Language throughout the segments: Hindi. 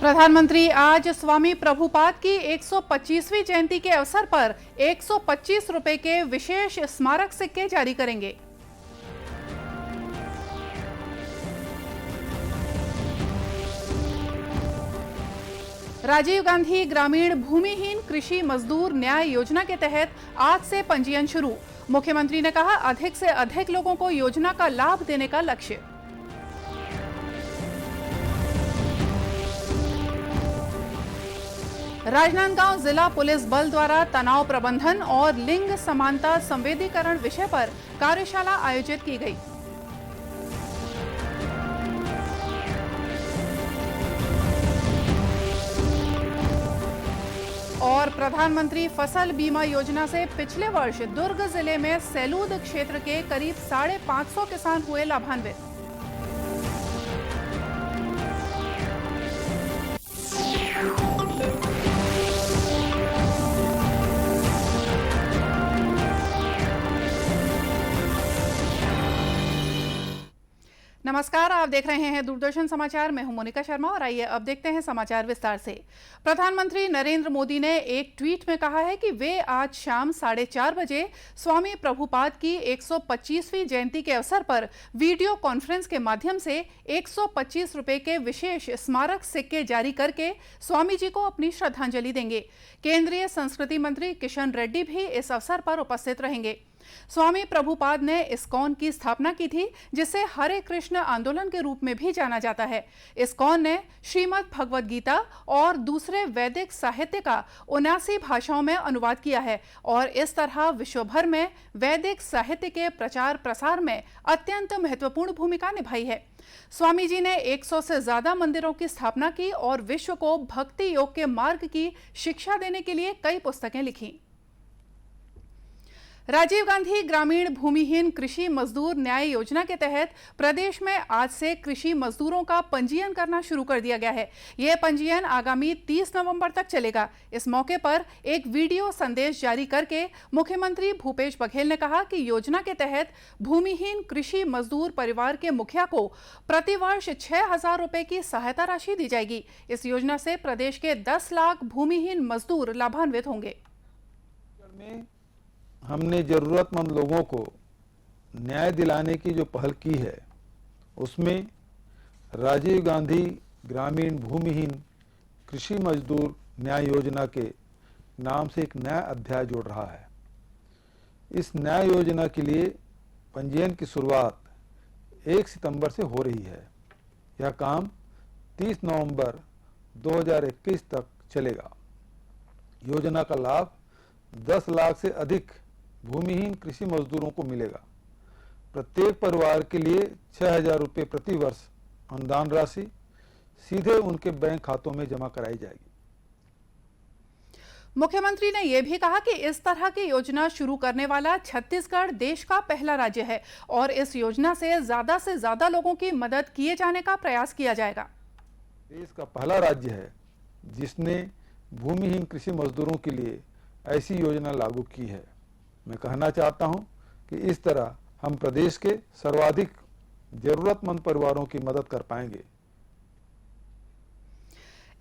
प्रधानमंत्री आज स्वामी प्रभुपाद की 125वीं जयंती के अवसर पर 125 रुपए के विशेष स्मारक सिक्के जारी करेंगे। राजीव गांधी ग्रामीण भूमिहीन कृषि मजदूर न्याय योजना के तहत आज से पंजीयन शुरू। मुख्यमंत्री ने कहा, अधिक से अधिक लोगों को योजना का लाभ देने का लक्ष्य। राजनांदगांव जिला पुलिस बल द्वारा तनाव प्रबंधन और लिंग समानता संवेदीकरण विषय पर कार्यशाला आयोजित की गई। और प्रधानमंत्री फसल बीमा योजना से पिछले वर्ष दुर्ग जिले में सेलूद क्षेत्र के करीब 550 किसान हुए लाभान्वित। नमस्कार, आप देख रहे हैं दूरदर्शन समाचार। मैं हूं मोनिका शर्मा और आइए अब देखते हैं समाचार विस्तार से। प्रधानमंत्री नरेंद्र मोदी ने एक ट्वीट में कहा है कि वे आज शाम 4:30 बजे स्वामी प्रभुपाद की 125वीं जयंती के अवसर पर वीडियो कॉन्फ्रेंस के माध्यम से 125 रुपए के विशेष स्मारक सिक्के जारी करके स्वामी जी को अपनी श्रद्धांजलि देंगे। केंद्रीय संस्कृति मंत्री किशन रेड्डी भी इस अवसर पर उपस्थित रहेंगे। स्वामी प्रभुपाद ने इस्कॉन की स्थापना की थी, जिसे हरे कृष्ण आंदोलन के रूप में भी जाना जाता है। इस्कॉन ने श्रीमद् भगवद गीता और दूसरे वैदिक साहित्य का 79 भाषाओं में अनुवाद किया है और इस तरह विश्व भर में वैदिक साहित्य के प्रचार प्रसार में अत्यंत महत्वपूर्ण भूमिका निभाई है। स्वामी जी ने 100 से ज्यादा मंदिरों की स्थापना की और विश्व को भक्ति योग के मार्ग की शिक्षा देने के लिए कई पुस्तकें लिखी। राजीव गांधी ग्रामीण भूमिहीन कृषि मजदूर न्याय योजना के तहत प्रदेश में आज से कृषि मजदूरों का पंजीयन करना शुरू कर दिया गया है। यह पंजीयन आगामी 30 नवंबर तक चलेगा। इस मौके पर एक वीडियो संदेश जारी करके मुख्यमंत्री भूपेश बघेल ने कहा कि योजना के तहत भूमिहीन कृषि मजदूर परिवार के मुखिया को प्रतिवर्ष 6,000 रुपए की सहायता राशि दी जाएगी। इस योजना से प्रदेश के 10 लाख भूमिहीन मजदूर लाभान्वित होंगे। हमने ज़रूरतमंद लोगों को न्याय दिलाने की जो पहल की है, उसमें राजीव गांधी ग्रामीण भूमिहीन कृषि मजदूर न्याय योजना के नाम से एक नया अध्याय जोड़ रहा है। इस न्याय योजना के लिए पंजीयन की शुरुआत 1 सितंबर से हो रही है। यह काम 30 नवंबर 2021 तक चलेगा। योजना का लाभ 10 लाख से अधिक भूमिहीन कृषि मजदूरों को मिलेगा। प्रत्येक परिवार के लिए 6,000 रुपये प्रति वर्ष अनुदान राशि सीधे उनके बैंक खातों में जमा कराई जाएगी। मुख्यमंत्री ने यह भी कहा कि इस तरह की योजना शुरू करने वाला छत्तीसगढ़ देश का पहला राज्य है और इस योजना से ज्यादा लोगों की मदद किए जाने का प्रयास किया जाएगा। देश का पहला राज्य है जिसने भूमिहीन कृषि मजदूरों के लिए ऐसी योजना लागू की है। मैं कहना चाहता हूं कि इस तरह हम प्रदेश के सर्वाधिक जरूरतमंद परिवारों की मदद कर पाएंगे।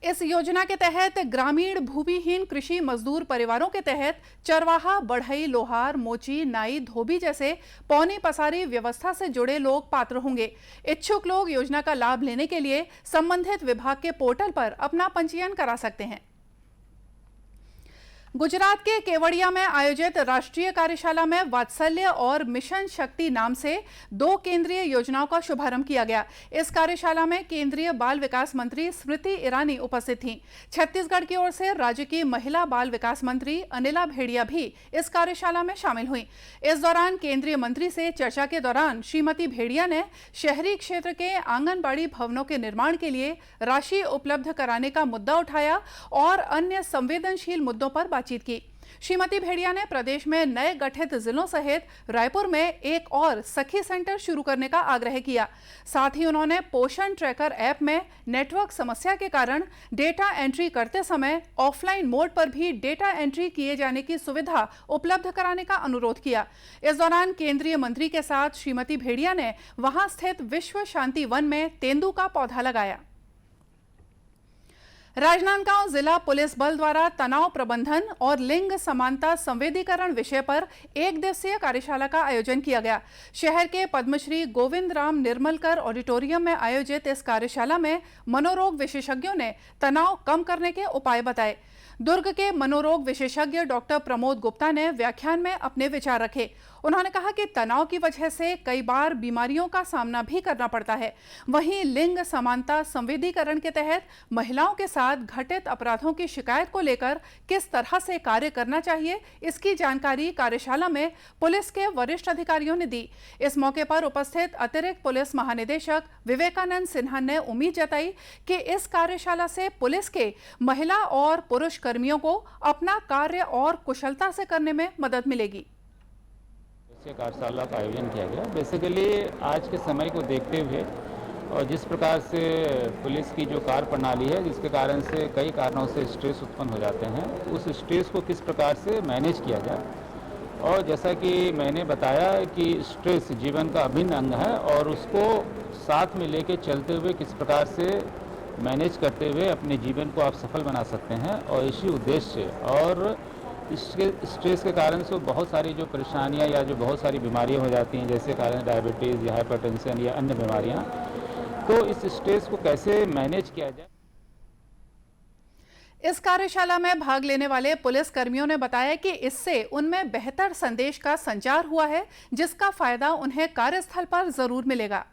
इस योजना के तहत ग्रामीण भूमिहीन कृषि मजदूर परिवारों के तहत चरवाहा, बढ़ई, लोहार, मोची, नाई, धोबी जैसे पौनी पसारी व्यवस्था से जुड़े लोग पात्र होंगे। इच्छुक लोग योजना का लाभ लेने के लिए संबंधित विभाग के पोर्टल पर अपना पंजीयन करा सकते हैं। गुजरात के केवड़िया में आयोजित राष्ट्रीय कार्यशाला में वात्सल्य और मिशन शक्ति नाम से 2 केंद्रीय योजनाओं का शुभारंभ किया गया। इस कार्यशाला में केंद्रीय बाल विकास मंत्री स्मृति ईरानी उपस्थित थीं। छत्तीसगढ़ की ओर से राज्य की महिला बाल विकास मंत्री अनिला भेड़िया भी इस कार्यशाला में शामिल हुई। इस दौरान केंद्रीय मंत्री से चर्चा के दौरान श्रीमती भेड़िया ने शहरी क्षेत्र के आंगनबाड़ी भवनों के निर्माण के लिए राशि उपलब्ध कराने का मुद्दा उठाया और अन्य संवेदनशील मुद्दों पर बातचीत की। श्रीमती भेड़िया ने प्रदेश में नए गठित जिलों सहित रायपुर में एक और सखी सेंटर शुरू करने का आग्रह किया। साथ ही उन्होंने पोषण ट्रैकर ऐप में नेटवर्क समस्या के कारण डेटा एंट्री करते समय ऑफलाइन मोड पर भी डेटा एंट्री किए जाने की सुविधा उपलब्ध कराने का अनुरोध किया। इस दौरान केंद्रीय मंत्री के साथ श्रीमती भेड़िया ने वहां स्थित विश्व शांति वन में तेंदू का पौधा लगाया। राजनांदगांव जिला पुलिस बल द्वारा तनाव प्रबंधन और लिंग समानता संवेदीकरण विषय पर एक दिवसीय कार्यशाला का आयोजन किया गया। शहर के पद्मश्री गोविंद राम निर्मलकर ऑडिटोरियम में आयोजित इस कार्यशाला में मनोरोग विशेषज्ञों ने तनाव कम करने के उपाय बताए। दुर्ग के मनोरोग विशेषज्ञ डॉक्टर प्रमोद गुप्ता ने व्याख्यान में अपने विचार रखे। उन्होंने कहा कि तनाव की वजह से कई बार बीमारियों का सामना भी करना पड़ता है। वहीं लिंग समानता संवेदीकरण के तहत महिलाओं के साथ घटित अपराधों की शिकायत को लेकर किस तरह से कार्य करना चाहिए, इसकी जानकारी कार्यशाला में पुलिस के वरिष्ठ अधिकारियों ने दी। इस मौके पर उपस्थित अतिरिक्त पुलिस महानिदेशक विवेकानंद सिन्हा ने उम्मीद जताई कि इस कार्यशाला से पुलिस के महिला और पुरुष कर्मियों को अपना कार्य और कुशलता से करने में मदद मिलेगी। कार्यशाला का आयोजन किया गया। बेसिकली आज के समय को देखते हुए और जिस प्रकार से पुलिस की जो कार्य प्रणाली है, जिसके कारण से कई कारणों से स्ट्रेस उत्पन्न हो जाते हैं, उस स्ट्रेस को किस प्रकार से मैनेज किया जाए। और जैसा कि मैंने बताया कि स्ट्रेस जीवन का अभिन्न अंग है और उसको साथ में लेके चलते हुए किस प्रकार से मैनेज करते हुए अपने जीवन को आप सफल बना सकते हैं। और इसी उद्देश्य और इसके स्ट्रेस के कारण से बहुत सारी जो परेशानियां या जो बहुत सारी बीमारियां हो जाती हैं, जैसे कारण डायबिटीज़ या हाइपरटेंशन या अन्य बीमारियां, तो इस स्ट्रेस को कैसे मैनेज किया जाए। इस कार्यशाला में भाग लेने वाले पुलिस कर्मियों ने बताया कि इससे उनमें बेहतर संदेश का संचार हुआ है, जिसका फायदा उन्हें कार्यस्थल पर जरूर मिलेगा।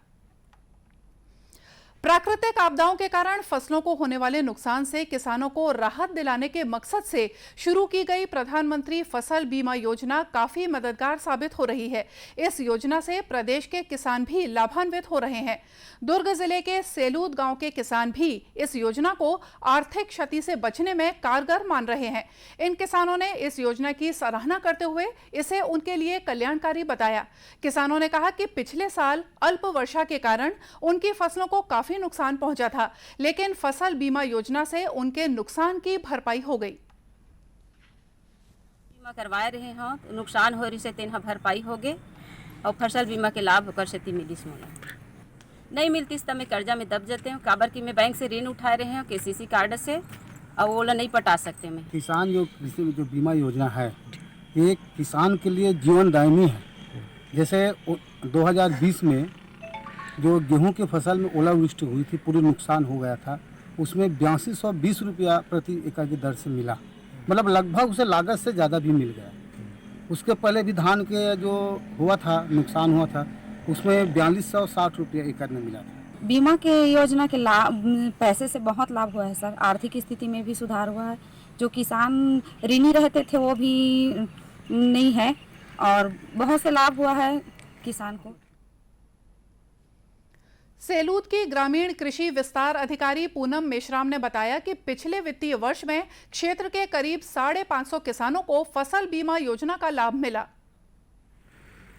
प्राकृतिक आपदाओं के कारण फसलों को होने वाले नुकसान से किसानों को राहत दिलाने के मकसद से शुरू की गई प्रधानमंत्री फसल बीमा योजना काफी मददगार साबित हो रही है। इस योजना से प्रदेश के किसान भी लाभान्वित हो रहे हैं। दुर्ग जिले के सेलूद गांव के किसान भी इस योजना को आर्थिक क्षति से बचने में कारगर मान रहे हैं। इन किसानों ने इस योजना की सराहना करते हुए इसे उनके लिए कल्याणकारी बताया। किसानों ने कहा कि पिछले साल अल्प वर्षा के कारण उनकी फसलों को काफी नुकसान पहुंचा था, लेकिन फसल बीमा योजना से उनके नुकसान की भरपाई हो गई। बीमा करवा रहे हैं तो नुकसान हो रही से तेना भरपाई हो गए और फसल बीमा के लाभ होकर से मिलिस मोला नहीं मिलती तो मैं कर्जा में दब जाते हैं। काबर की मैं बैंक से ऋण उठा रहे हैं केसीसी कार्ड से और वो नहीं पटा सकते। मैं किसान जो बीमा योजना है ये किसान के लिए जीवनदायिनी है। जैसे 2020 में जो गेहूं की फसल में ओलावृष्टि हुई थी, पूरी नुकसान हो गया था, उसमें 8220 रुपया प्रति एकड़ की दर से मिला, मतलब लगभग उसे लागत से ज़्यादा भी मिल गया। उसके पहले भी धान के जो हुआ था, नुकसान हुआ था, उसमें 4260 रुपया एकड़ में मिला था। बीमा के योजना के लाभ पैसे से बहुत लाभ हुआ है सर। आर्थिक स्थिति में भी सुधार हुआ है। जो किसान ऋणी रहते थे वो भी नहीं है और बहुत से लाभ हुआ है किसान को। सेलूद की ग्रामीण कृषि विस्तार अधिकारी पूनम मेश्राम ने बताया कि पिछले वित्तीय वर्ष में क्षेत्र के करीब 550 किसानों को फसल बीमा योजना का लाभ मिला।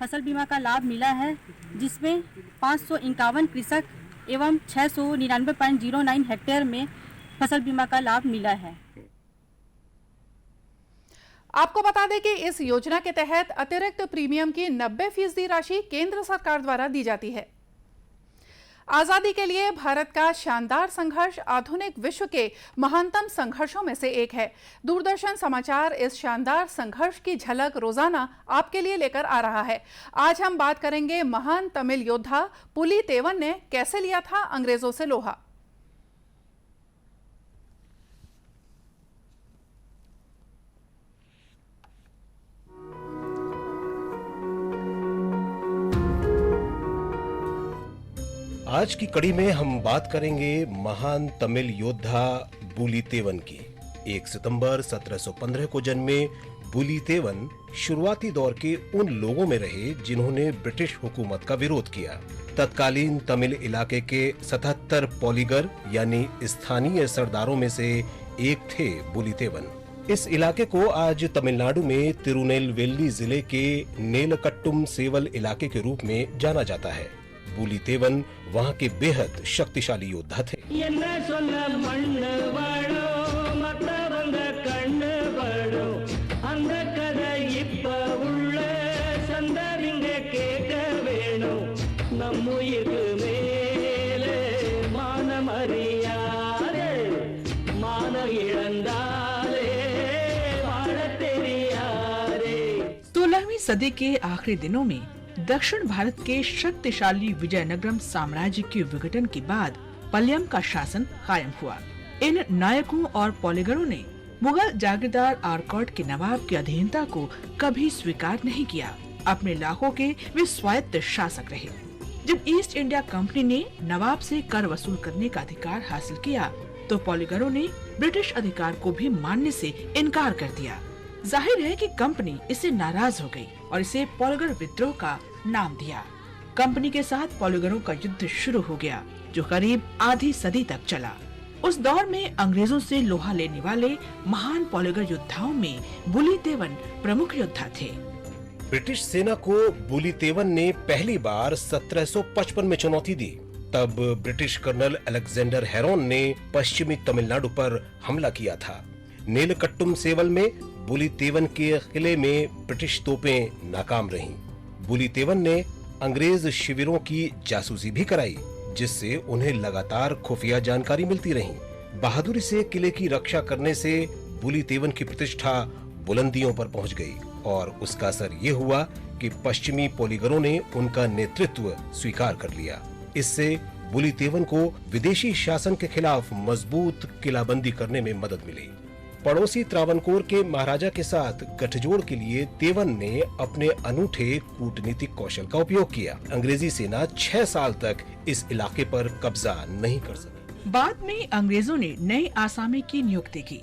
फसल बीमा का लाभ मिला है, जिसमें 551 कृषक एवं 699.09 हेक्टेयर में फसल बीमा का लाभ मिला है। आपको बता दें कि इस योजना के तहत अतिरिक्त प्रीमियम की 90% राशि केंद्र सरकार द्वारा दी जाती है। आजादी के लिए भारत का शानदार संघर्ष आधुनिक विश्व के महानतम संघर्षों में से एक है। दूरदर्शन समाचार इस शानदार संघर्ष की झलक रोजाना आपके लिए लेकर आ रहा है। आज हम बात करेंगे महान तमिल योद्धा पुलितेवन ने कैसे लिया था अंग्रेजों से लोहा। आज की कड़ी में हम बात करेंगे महान तमिल योद्धा पुलितेवन की। 1 सितंबर 1715 को जन्मे पुलितेवन शुरुआती दौर के उन लोगों में रहे जिन्होंने ब्रिटिश हुकूमत का विरोध किया। तत्कालीन तमिल इलाके के 77 पॉलीगर यानी स्थानीय सरदारों में से एक थे पुलितेवन। इस इलाके को आज तमिलनाडु में तिरुनेलवेली जिले के नेलकट्टुम सेवल इलाके के रूप में जाना जाता है। पुलितेवन वहाँ के बेहद शक्तिशाली योद्धा थे। सदी के आखिरी दिनों में दक्षिण भारत के शक्तिशाली विजयनगरम साम्राज्य के विघटन के बाद पल्लम का शासन कायम हुआ। इन नायकों और पौलेगरों ने मुगल जागीरदार आरकॉट के नवाब की अधीनता को कभी स्वीकार नहीं किया। अपने इलाकों के वे स्वायत्त शासक रहे। जब ईस्ट इंडिया कंपनी ने नवाब से कर वसूल करने का अधिकार हासिल किया तो पौलेगरों ने ब्रिटिश अधिकार को भी मानने से इनकार कर दिया। जाहिर है कि कंपनी इससे नाराज हो गई और इसे पौलेगर विद्रोह का नाम दिया। कंपनी के साथ पौलेगरों का युद्ध शुरू हो गया जो करीब आधी सदी तक चला। उस दौर में अंग्रेजों से लोहा लेने वाले महान पौलेगर योद्धाओं में बुलीतेवन प्रमुख योद्धा थे। ब्रिटिश सेना को बुलीतेवन ने पहली बार 1755 में चुनौती दी। तब ब्रिटिश कर्नल अलेक्जेंडर हेरोन ने पश्चिमी तमिलनाडु पर हमला किया था। नेलकट्टुम सेवल में बुलीतेवन के किले में ब्रिटिश तोपें नाकाम रहीं। बुलीतेवन ने अंग्रेज शिविरों की जासूसी भी कराई, जिससे उन्हें लगातार खुफिया जानकारी मिलती रही। बहादुरी से किले की रक्षा करने से बुलीतेवन की प्रतिष्ठा बुलंदियों पर पहुंच गई और उसका असर ये हुआ कि पश्चिमी पौलेगरों ने उनका नेतृत्व स्वीकार कर लिया। इससे बुलीतेवन को विदेशी शासन के खिलाफ मजबूत किलाबंदी करने में मदद मिली। पड़ोसी त्रावणकोर के महाराजा के साथ गठजोड़ के लिए तेवन ने अपने अनूठे कूटनीतिक कौशल का उपयोग किया। अंग्रेजी सेना 6 साल तक इस इलाके पर कब्जा नहीं कर सकी। बाद में अंग्रेजों ने नए आसामी की नियुक्ति की।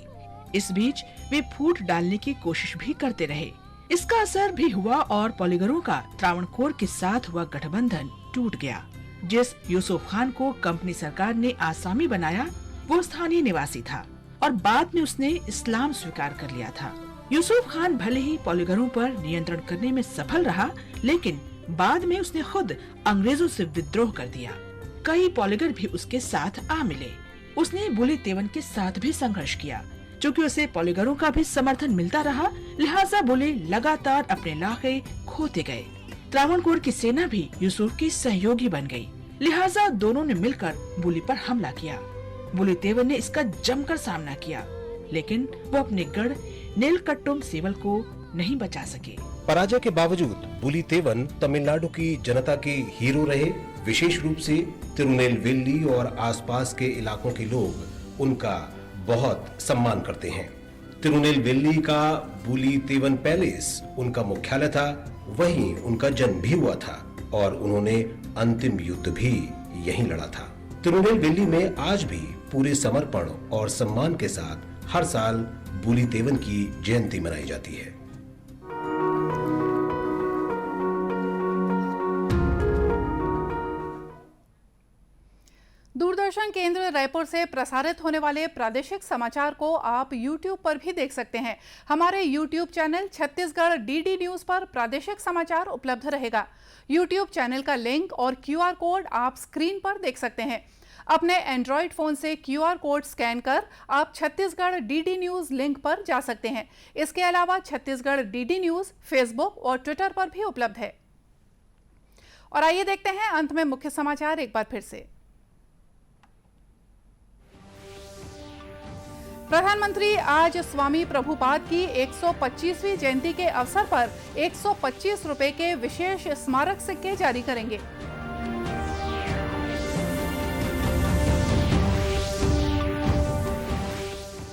इस बीच वे फूट डालने की कोशिश भी करते रहे। इसका असर भी हुआ और पौलेगरों का त्रावणकोर के साथ हुआ गठबंधन टूट गया। जिस यूसुफ खान को कंपनी सरकार ने आसामी बनाया वो स्थानीय निवासी था और बाद में उसने इस्लाम स्वीकार कर लिया था। यूसुफ खान भले ही पौलेगरों पर नियंत्रण करने में सफल रहा, लेकिन बाद में उसने खुद अंग्रेजों से विद्रोह कर दिया। कई पौलेगर भी उसके साथ आ मिले। उसने बुलीतेवन के साथ भी संघर्ष किया। चूँकि उसे पौलेगरों का भी समर्थन मिलता रहा, लिहाजा बुले लगातार अपने इलाके खोते गए। त्रावणकोर की सेना भी यूसुफ की सहयोगी बन गई, लिहाजा दोनों ने मिलकर बुली पर हमला किया। बुलीतेवन ने इसका जमकर सामना किया, लेकिन वो अपने गढ़ नेलकट्टुम सेवल को नहीं बचा सके। पराजय के बावजूद बुलीतेवन तमिलनाडु की जनता के हीरो रहे। विशेष रूप से तिरुनेलवेली और आसपास के इलाकों के लोग उनका बहुत सम्मान करते हैं। तिरुनेलवेली का बुलीतेवन पैलेस उनका मुख्यालय था, वहीं उनका जन्म भी हुआ था और उन्होंने अंतिम युद्ध भी यहीं लड़ा था। तिरुनेलवेली में आज भी पूरे समर्पण और सम्मान के साथ हर साल बुलीतेवन की जयंती मनाई जाती है। दूरदर्शन केंद्र रायपुर से प्रसारित होने वाले प्रादेशिक समाचार को आप YouTube पर भी देख सकते हैं। हमारे YouTube channel Chhattisgarh DD news पर प्रादेशिक समाचार उपलब्ध रहेगा। YouTube चैनल का लिंक और QR कोड आप स्क्रीन पर देख सकते हैं। अपने एंड्रॉयड फोन से QR कोड स्कैन कर आप छत्तीसगढ़ DD न्यूज लिंक पर जा सकते हैं। इसके अलावा छत्तीसगढ़ DD न्यूज फेसबुक और ट्विटर पर भी उपलब्ध है। और आइए देखते हैं अंत में मुख्य समाचार एक बार फिर से। प्रधानमंत्री आज स्वामी प्रभुपाद की 125वीं जयंती के अवसर पर 125 रुपए के विशेष स्मारक सिक्के जारी करेंगे।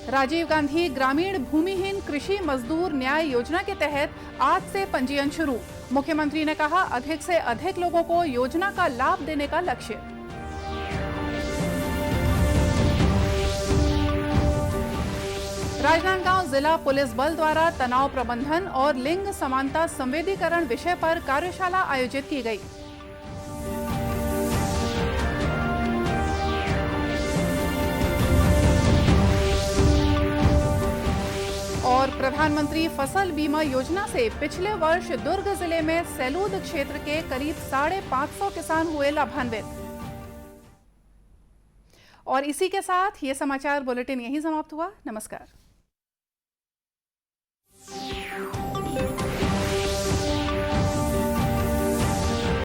राजीव गांधी ग्रामीण भूमिहीन कृषि मजदूर न्याय योजना के तहत आज से पंजीयन शुरू। मुख्यमंत्री ने कहा, अधिक से अधिक लोगों को योजना का लाभ देने का लक्ष्य। राजनांदगांव जिला पुलिस बल द्वारा तनाव प्रबंधन और लिंग समानता संवेदीकरण विषय पर कार्यशाला आयोजित की गई। और प्रधानमंत्री फसल बीमा योजना से पिछले वर्ष दुर्ग जिले में सैलूद क्षेत्र के करीब 550 किसान हुए लाभान्वित। और इसी के साथ ये समाचार बुलेटिन यहीं समाप्त हुआ। नमस्कार।